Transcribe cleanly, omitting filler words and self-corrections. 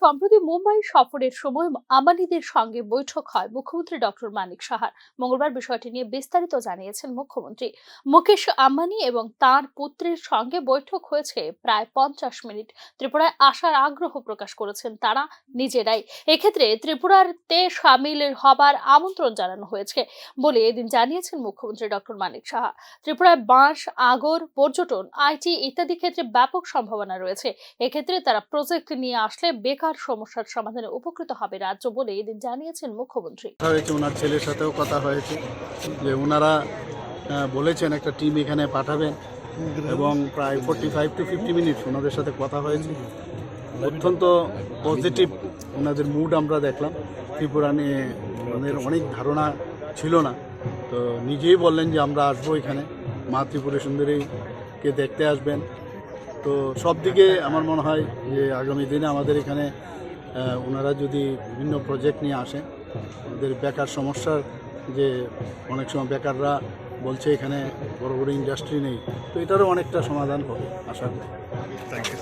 সম্প্রতি মুম্বাই সফরের সময় আম্বানিদের সঙ্গে বৈঠক হয় মুখ্যমন্ত্রী ডক্টর মানিক সাহার। মঙ্গলবার বিষয়টি নিয়ে বিস্তারিত জানিয়েছেন মুখ্যমন্ত্রী। মুকেশ আম্বানি এবং তার পুত্রের সঙ্গে বৈঠক হয়েছে প্রায় 50 মিনিট। ত্রিপুরায় আসার আগ্রহ প্রকাশ করেছেন তারা নিজেরাই। এক্ষেত্রে ত্রিপুরাতে সামিল হবার আমন্ত্রণ জানানো হয়েছে বলে এদিন জানিয়েছেন মুখ্যমন্ত্রী ডক্টর মানিক সাহা। ত্রিপুরায় বাঁশ, আগর, পর্যটন, আইটি ইত্যাদি ক্ষেত্রে ব্যাপক সম্ভাবনা রয়েছে। এক্ষেত্রে তারা প্রজেক্ট নিয়ে আসলে বেকার সমস্যার সমাধানে উপকৃত হবে রাজ্য বলে এদিন জানিয়েছেন মুখ্যমন্ত্রী। ওনার ছেলের সাথেও কথা হয়েছে যে ওনারা বলেছেন একটা টিম এখানে পাঠাবেন এবং প্রায় 45 to 50 মিনিট ওনাদের সাথে কথা হয়েছে। অত্যন্ত পজিটিভ ওনাদের মুড আমরা দেখলাম। ত্রিপুরা নিয়ে ওনাদের অনেক ধারণা ছিল না, তো নিজেই বললেন যে আমরা আসবো এখানে, মা ত্রিপুরা সুন্দরীকে দেখতে আসবেন। তো সব দিকে আমার মনে হয় যে আগামী দিনে আমাদের এখানে ওনারা যদি বিভিন্ন প্রজেক্ট নিয়ে আসেন, আমাদের বেকার সমস্যার যে অনেক সময় বেকাররা বলছে এখানে বড় বড় ইন্ডাস্ট্রি নেই, তো এটারও অনেকটা সমাধান হবে আশা করি।